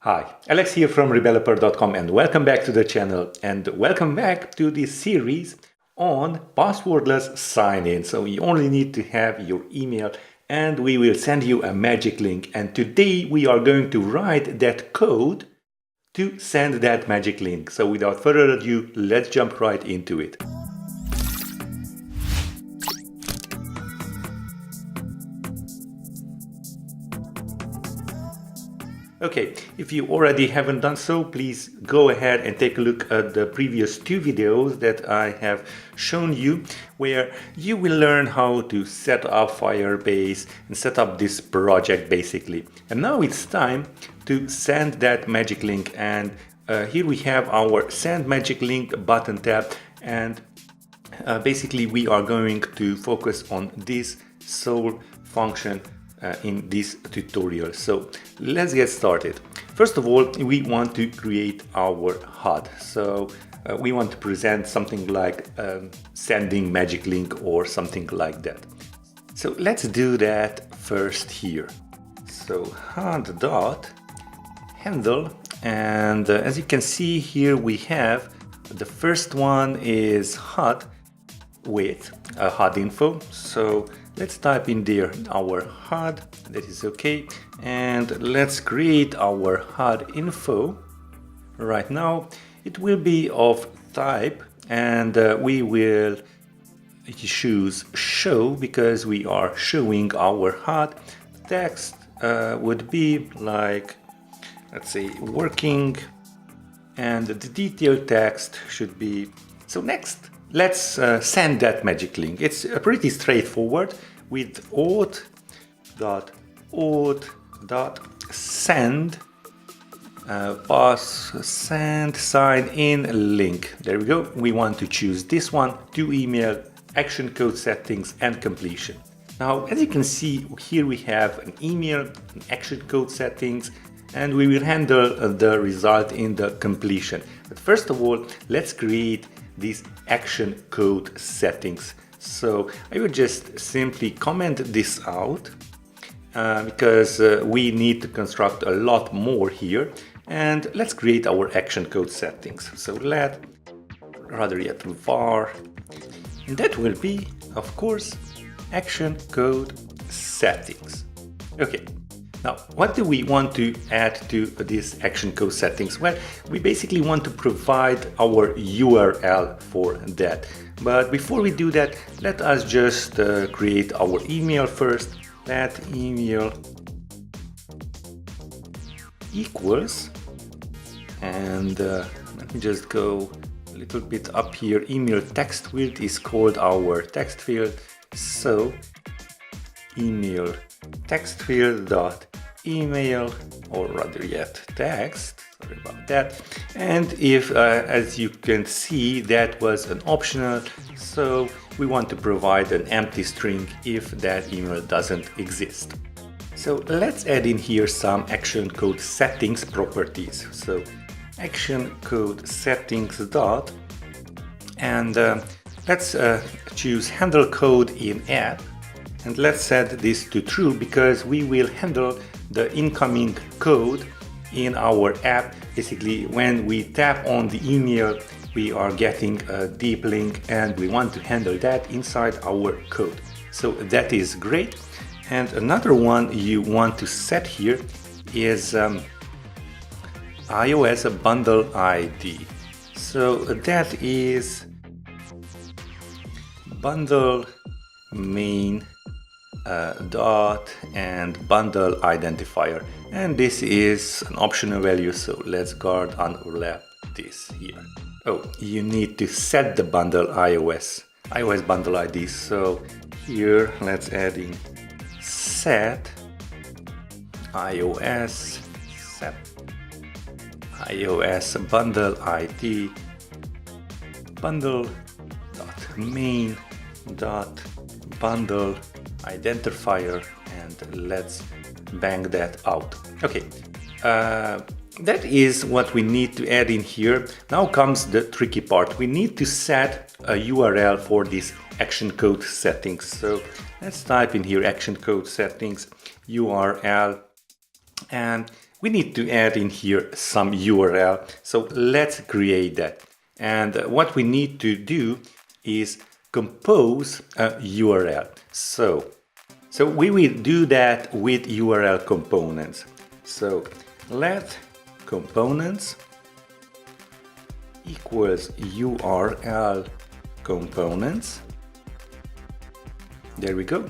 Hi, Alex here from Rebeloper.com and welcome back to the channel and welcome back to this series on passwordless sign-in. So you only need to have your email and we will send you a magic link, and today we are going to write that code to send that magic link. So without further ado, let's jump right into it. Okay, if you already haven't done so, please go ahead and take a look at the previous two videos that I have shown you, where you will learn how to set up Firebase and set up this project basically. And now it's time to send that magic link, and here we have our send magic link button tab, and basically we are going to focus on this sole function in this tutorial. So let's get started. First of all, we want to create our HUD. So we want to present something like sending magic link or something like that. So let's do that first here. So HUD dot handle, and as you can see here we have the first one is HUD with a HUD info. So let's type in there our HUD, that is okay, and let's create our HUD info. Right now it will be of type, and we will choose show because we are showing our HUD. Text would be like, let's say, working, and the detailed text should be. So next, let's send that magic link. It's pretty straightforward with auth.send send sign in link. There we go. We want to choose this one, to email, action code settings and completion. Now, as you can see here, we have an email, an action code settings, and we will handle the result in the completion. But first of all, let's create these action code settings. So I would just simply comment this out because we need to construct a lot more here, and let's create our action code settings. So var, and that will be, of course, action code settings. Okay. Now, what do we want to add to this action code settings? Well, we basically want to provide our URL for that. But before we do that, let us just create our email first. That email equals, and let me just go a little bit up here. Email text field is called our text field. So email text field dot email, or rather yet text, sorry about that. And if as you can see, that was an optional, so we want to provide an empty string if that email doesn't exist. So let's add in here some action code settings properties. So action code settings dot, and let's choose handle code in app. And let's set this to true because we will handle the incoming code in our app. Basically, when we tap on the email, we are getting a deep link, and we want to handle that inside our code. So that is great. And another one you want to set here is iOS bundle ID. So that is bundle main dot and bundle identifier, and this is an optional value, so let's guard unwrap this here. Oh, you need to set the bundle iOS bundle ID. So here let's add in set iOS bundle ID bundle dot main dot bundle identifier, and let's bang that out. Okay, that is what we need to add in here. Now comes the tricky part. We need to set a URL for this action code settings. So let's type in here action code settings URL, and we need to add in here some URL. So let's create that. And what we need to do is compose a URL. So we will do that with URL components. So let components equals URL components. There we go.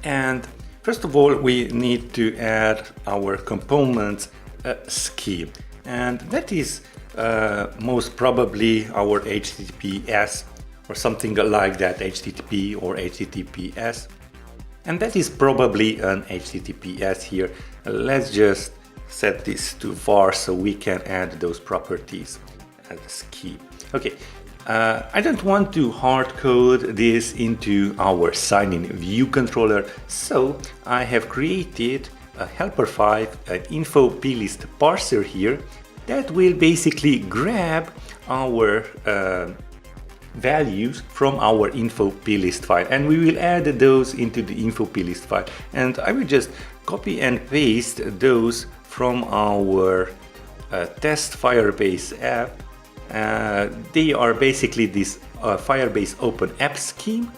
And first of all, we need to add our components scheme, and that is most probably our HTTPS or something like that, HTTP or HTTPS, and that is probably an HTTPS here. Let's just set this to var so we can add those properties as a scheme. Okay. I don't want to hard code this into our sign-in view controller, so I have created a helper5, an info plist parser here that will basically grab our values from our info plist file, and we will add those into the info plist file. And I will just copy and paste those from our test Firebase app. They are basically this Firebase Open App Scheme,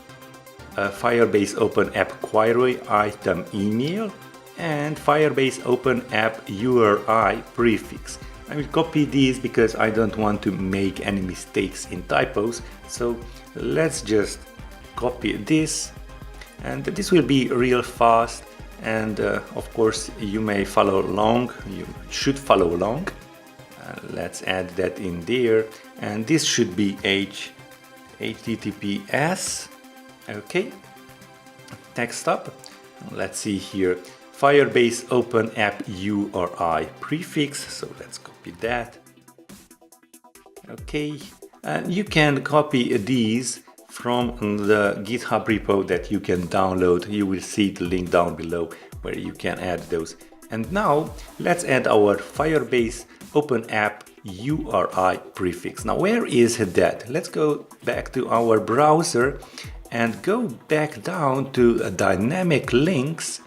Firebase Open App Query Item Email, and Firebase Open App URI Prefix. I will copy these because I don't want to make any mistakes in typos. So let's just copy this, and this will be real fast. And of course, you may follow along. You should follow along. Let's add that in there, and this should be HTTPS. Okay, next up, let's see here, Firebase Open App URI Prefix. So let's copy that. Okay, you can copy these from the GitHub repo that you can download. You will see the link down below where you can add those. And now let's add our Firebase Open App URI prefix. Now where is that? Let's go back to our browser and go back down to dynamic links,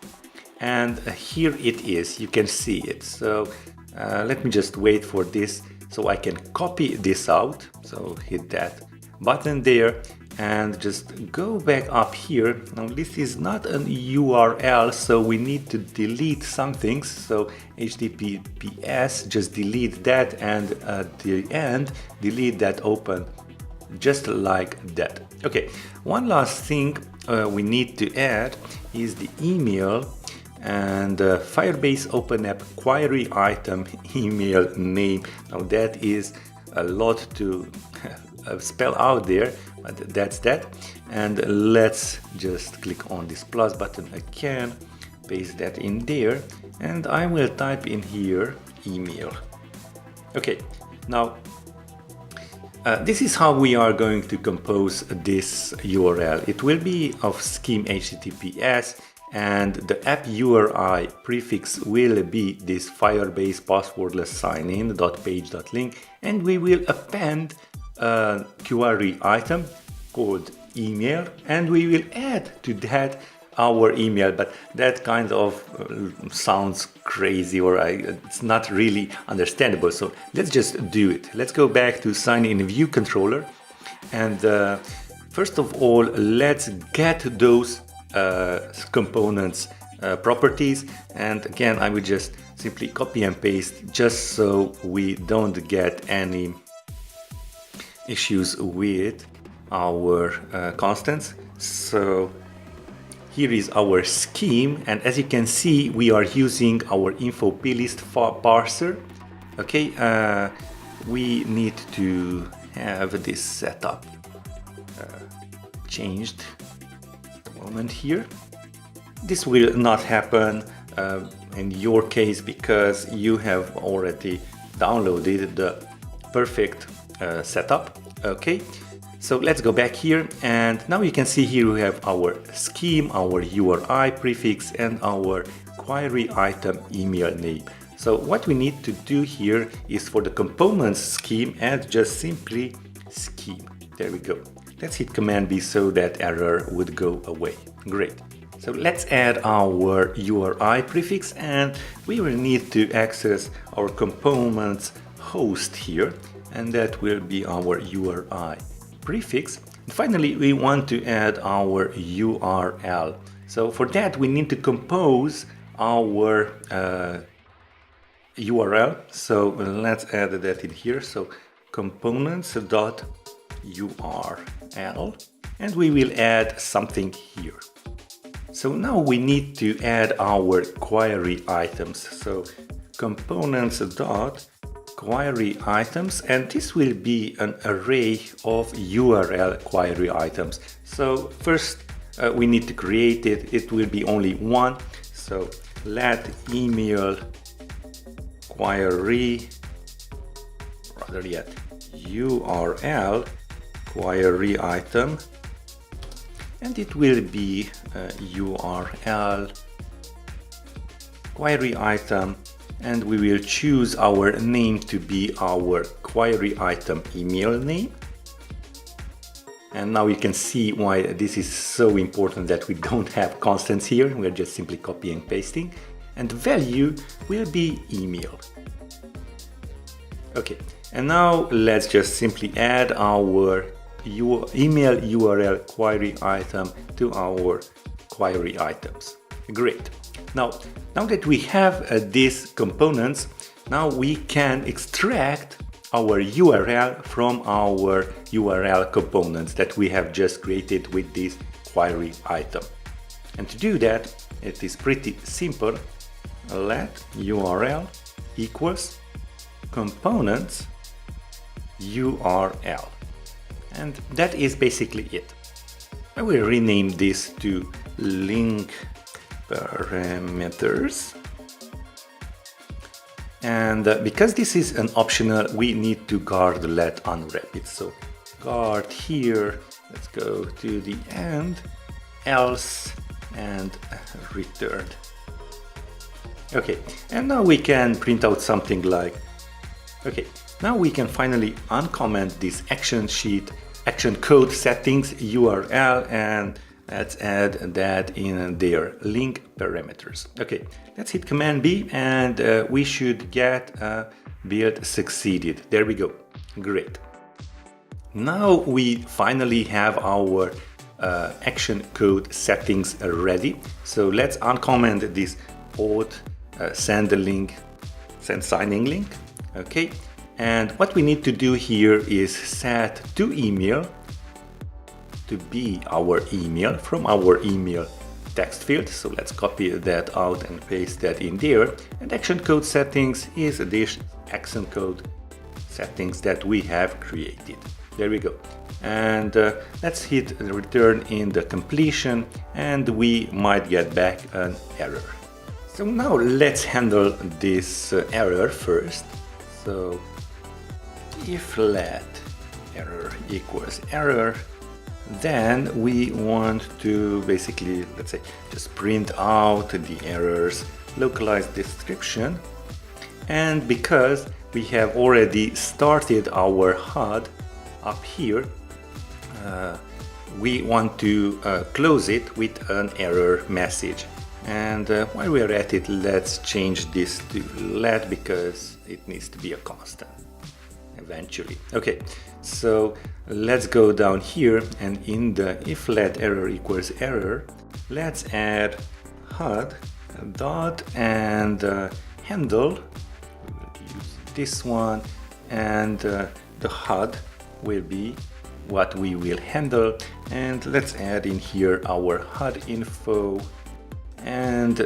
and here it is. You can see it. So let me just wait for this so I can copy this out. So hit that button there and just go back up here. Now this is not an URL, so we need to delete some things. So HTTPS, just delete that, and at the end delete that open, just like that. Okay, one last thing we need to add is the email and Firebase Open App Query Item Email Name. Now that is a lot to spell out there, but that's that. And let's just click on this plus button again, paste that in there, and I will type in here email. Okay, now this is how we are going to compose this URL. It will be of scheme HTTPS, and the app URI prefix will be this Firebase passwordless sign-in.page.link, and we will append a query item called email, and we will add to that our email. But that kind of sounds crazy, or it's not really understandable, so let's just do it. Let's go back to sign-in view controller, and first of all let's get those components properties, and again I will just simply copy and paste just so we don't get any issues with our constants. So here is our scheme, and as you can see we are using our info plist parser. Okay, we need to have this setup changed at the moment here. This will not happen in your case because you have already downloaded the perfect setup. Okay, so let's go back here, and now you can see here we have our scheme, our URI prefix, and our query item email name. So what we need to do here is for the components scheme, add just simply scheme. There we go. Let's hit Command B so that error would go away. Great. So let's add our URI prefix, and we will need to access our components host here, and that will be our URI prefix. And finally, we want to add our URL. So for that, we need to compose our URL. So let's add that in here. So components.url, and we will add something here. So now we need to add our query items. So components.query items, and this will be an array of URL query items. So first we need to create it. It will be only one. So let email query, rather yet URL query item, and it will be URL query item, and we will choose our name to be our query item email name. And now you can see why this is so important that we don't have constants here. We're just simply copying and pasting, and the value will be email. Okay, and now let's just simply add our email URL query item to our query items. Great. Now that we have these components, now we can extract our URL from our URL components that we have just created with this query item. And to do that, it is pretty simple. Let URL equals components URL. And that is basically it. I will rename this to link parameters. And because this is an optional, we need to guard let unwrap it. So guard here, let's go to the end, else, and return. Okay, and now we can print out something like, okay, now we can finally uncomment this action code settings URL, and let's add that in their link parameters. Okay, let's hit Command B, and we should get build succeeded. There we go. Great. Now we finally have our action code settings ready. So let's uncomment this auth send signing link. Okay, and what we need to do here is set to email to be our email from our email text field. So let's copy that out and paste that in there. And action code settings is this action code settings that we have created. There we go. And let's hit return in the completion, and we might get back an error. So now let's handle this error first. So if let error equals error, then we want to basically, let's say, just print out the error's localized description. And because we have already started our HUD up here, we want to close it with an error message. And while we are at it, let's change this to let, because it needs to be a constant eventually. Okay, so let's go down here, and in the if let error equals error, let's add HUD dot and handle. We will use this one, and the HUD will be what we will handle. And let's add in here our HUD info, and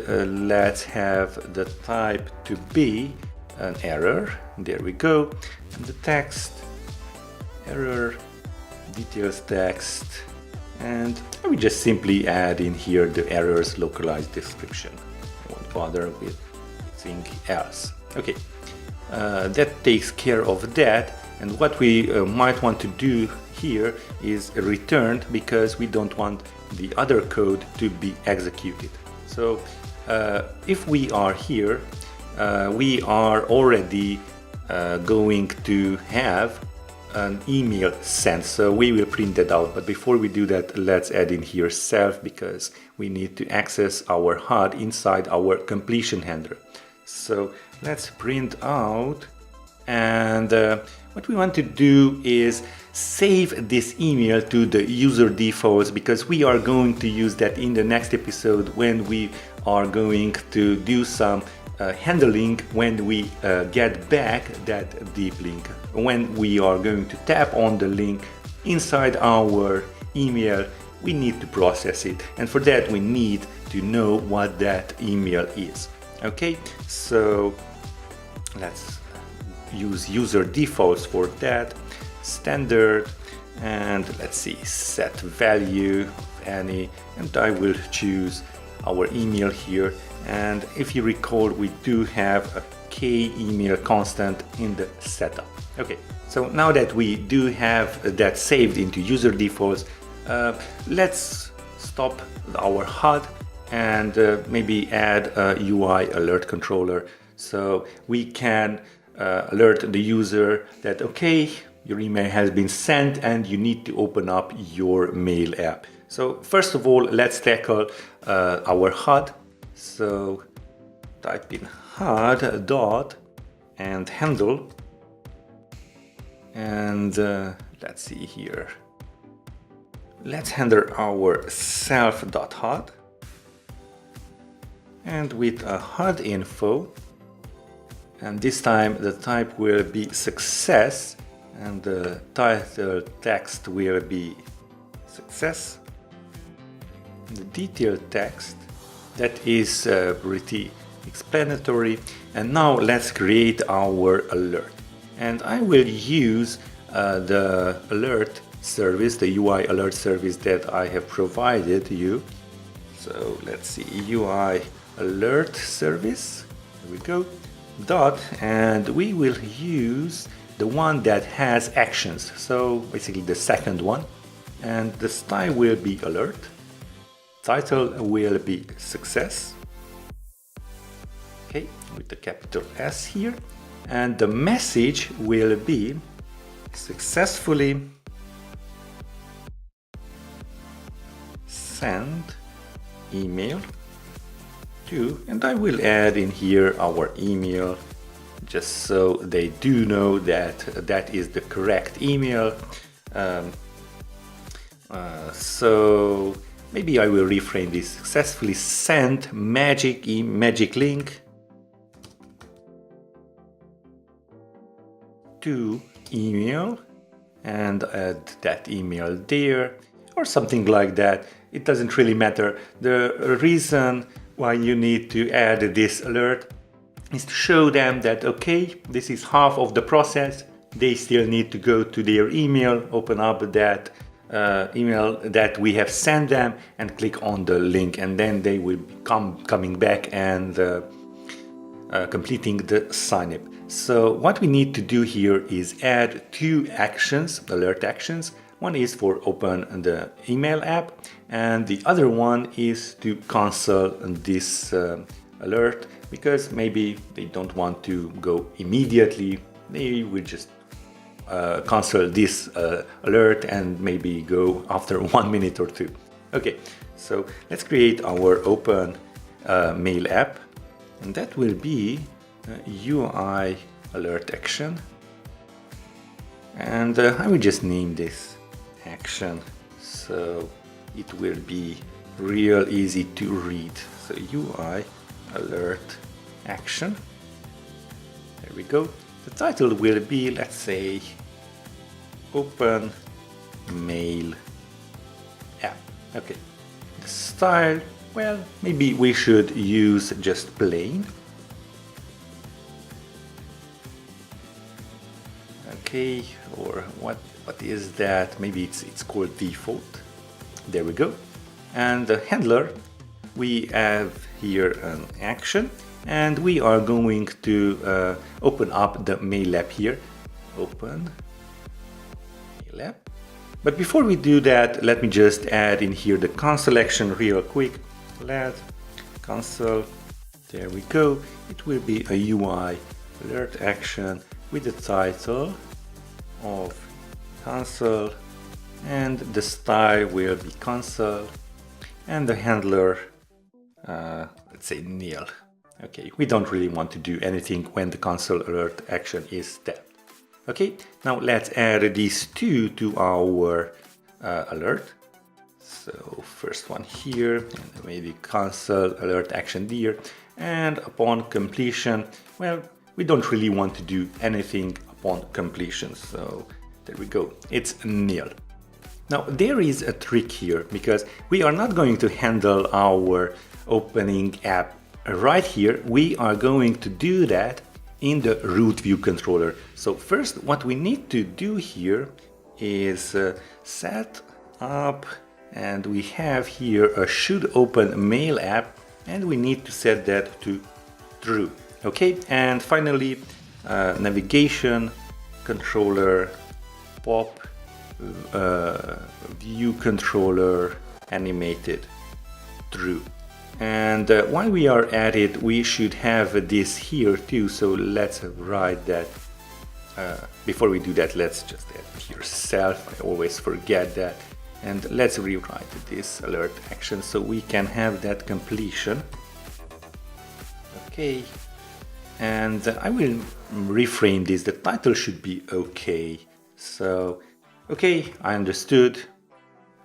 let's have the type to be an error. There we go. And the text error details text, and we just simply add in here the error's localized description. I won't bother with anything else. Okay, that takes care of that. And what we might want to do here is return, because we don't want the other code to be executed. So if we are here, we are already going to have an email sent, so we will print that out. But before we do that, let's add in here self, because we need to access our HUD inside our completion handler. So let's print out, and what we want to do is save this email to the user defaults, because we are going to use that in the next episode when we are going to do some handling when we get back that deep link. When we are going to tap on the link inside our email, we need to process it, and for that we need to know what that email is. Okay, so let's use user defaults for that. Standard, and let's see, set value of any, and I will choose our email here. And if you recall, we do have a k email constant in the setup. Okay, so now that we do have that saved into user defaults, let's stop our HUD and maybe add a UI alert controller, so we can alert the user that, okay, your email has been sent and you need to open up your mail app. So first of all, let's tackle our HUD. So type in HUD dot and handle, and let's see here. Let's handle our self.hud, and with a HUD info, and this time the type will be success, and the title text will be success. The detailed text, that is pretty explanatory. And now let's create our alert, and I will use the alert service, the UI alert service that I have provided you. So let's see, UI alert service, here we go, dot, and we will use the one that has actions, so basically the second one, and the style will be alert, title will be success, okay, with the capital S here, and the message will be successfully send email to, and I will add in here our email just so they do know that that is the correct email. So maybe I will reframe this: successfully sent magic link to email, and add that email there, or something like that. It doesn't really matter. The reason why you need to add this alert is to show them that, okay, this is half of the process. They still need to go to their email, open up that email that we have sent them, and click on the link, and then they will be coming back and completing the sign up. So what we need to do here is add two actions, alert actions. One is for open the email app, and the other one is to cancel this alert, because maybe they don't want to go immediately. They will just cancel this alert and maybe go after 1 minute or two. Okay, so let's create our open mail app, and that will be UI alert action, and I will just name this action so it will be real easy to read. So UI alert action, there we go. The title will be, let's say, open mail app. Okay, the style, well, maybe we should use just plain. Okay, or what is that? Maybe it's called default. There we go. And the handler, we have here an action, and we are going to open up the mail app here. Open mail app. But before we do that, let me just add in here the cancel action real quick. Let cancel. There we go. It will be a UI alert action with the title of cancel, and the style will be cancel, and the handler, let's say nil. Okay, we don't really want to do anything when the console alert action is tapped. Okay, now let's add these two to our alert. So first one here, and maybe console alert action there, and upon completion, well, we don't really want to do anything upon completion, so there we go, it's nil. Now there is a trick here, because we are not going to handle our opening app right here. We are going to do that in the root view controller. So first what we need to do here is set up, and we have here a should open mail app, and we need to set that to true. Okay, and finally navigation controller pop view controller animated true. And while we are at it, we should have this here too, so let's write that. Before we do that, let's just add here self, I always forget that, and let's rewrite this alert action so we can have that completion. Okay, and I will reframe this, the title should be okay. So okay, I understood.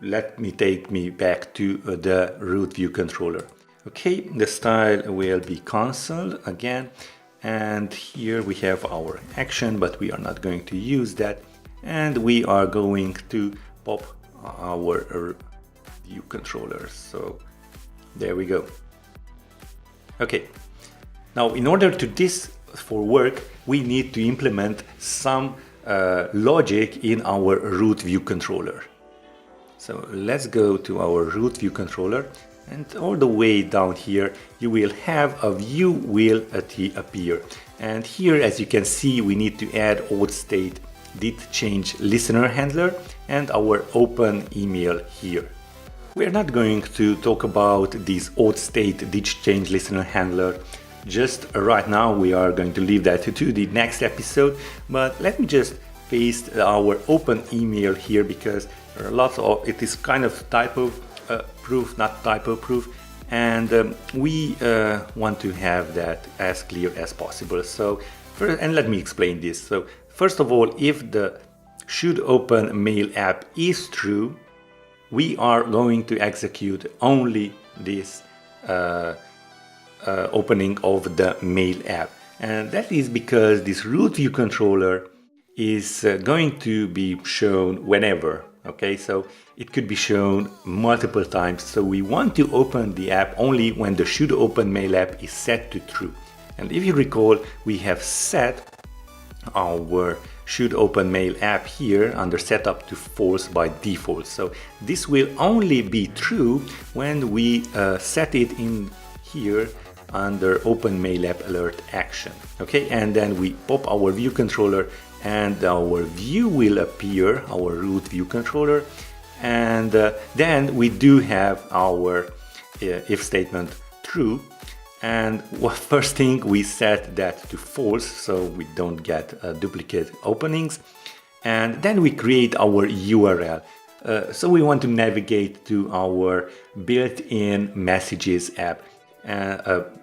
Let me take me back to the root view controller. Okay, the style will be console again, and here we have our action, but we are not going to use that, and we are going to pop our view controller. So there we go. Okay, now in order to this for work, we need to implement some logic in our root view controller. So let's go to our root view controller, and all the way down here you will have a view will appear, and here as you can see we need to add auth state did change listener handler and our open email here. We're not going to talk about this auth state did change listener handler just right now, we are going to leave that to the next episode, but let me just paste our open email here, because there are lots of, it is kind of typo proof, not typo proof, and we want to have that as clear as possible. So first, and let me explain this. So first of all, if the should open mail app is true, we are going to execute only this opening of the mail app, and that is because this root view controller is going to be shown whenever. Okay, so it could be shown multiple times, so we want to open the app only when the should open mail app is set to true. And if you recall, we have set our should open mail app here under setup to false by default, so this will only be true when we set it in here under open mail app alert action. Okay, and then we pop our view controller, and our view will appear, our root view controller, and then we do have our if statement true, and first thing we set that to false so we don't get duplicate openings, and then we create our URL. So we want to navigate to our built-in messages app,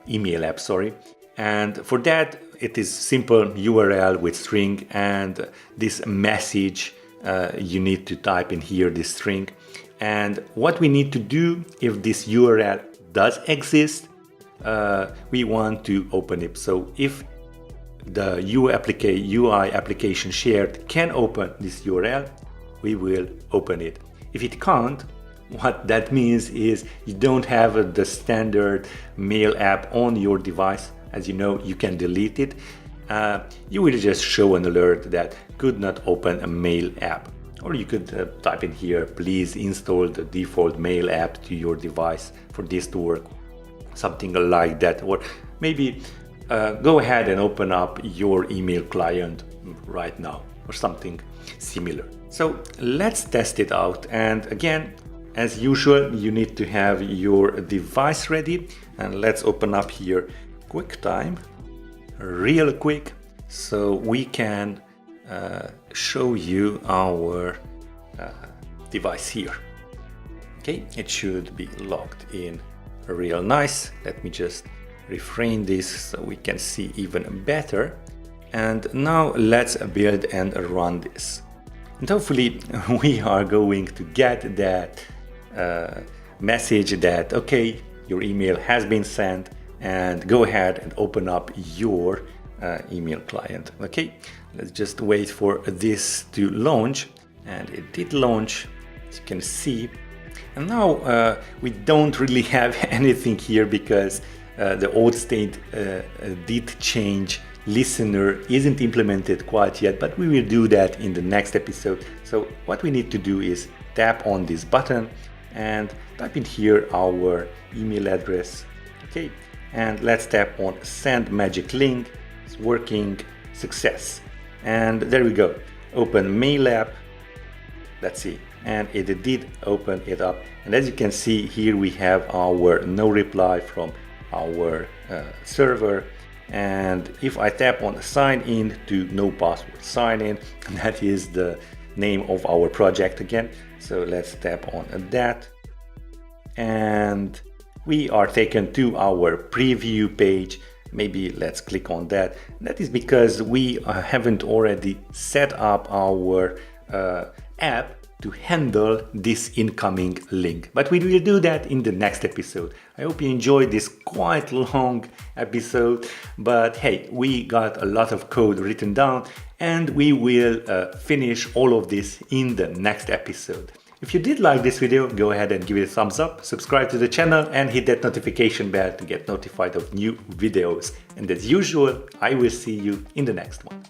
email app, sorry, and for that it is simple URL with string, and this message you need to type in here this string, and what we need to do if this URL does exist, we want to open it. So if the UI application shared can open this URL, we will open it. If it can't, what that means is you don't have the standard mail app on your device. As you know, you can delete it. You will just show an alert that could not open a mail app. Or you could type in here, please install the default mail app to your device for this to work. Something like that. Or maybe go ahead and open up your email client right now, or something similar. So let's test it out. And again, as usual, you need to have your device ready. And let's open up here QuickTime real quick so we can show you our device here. Okay, it should be logged in real nice. Let me just reframe this so we can see even better. And now let's build and run this. And hopefully we are going to get that message that, okay, your email has been sent, and go ahead and open up your email client. Okay, let's just wait for this to launch, and it did launch, as you can see. And now we don't really have anything here because the auth state did change. Listener isn't implemented quite yet, but we will do that in the next episode. So what we need to do is tap on this button and type in here our email address. Okay, and let's tap on send magic link. It's working, success. And there we go. Open mail app. Let's see. And it did open it up. And as you can see here, we have our no reply from our server. And if I tap on sign in to no password sign in, that is the name of our project again. So let's tap on that. And we are taken to our preview page. Maybe let's click on that. That is because we haven't already set up our app to handle this incoming link. But we will do that in the next episode. I hope you enjoyed this quite long episode, but hey, we got a lot of code written down and we will finish all of this in the next episode. If you did like this video, go ahead and give it a thumbs up, subscribe to the channel and hit that notification bell to get notified of new videos. And as usual, I will see you in the next one.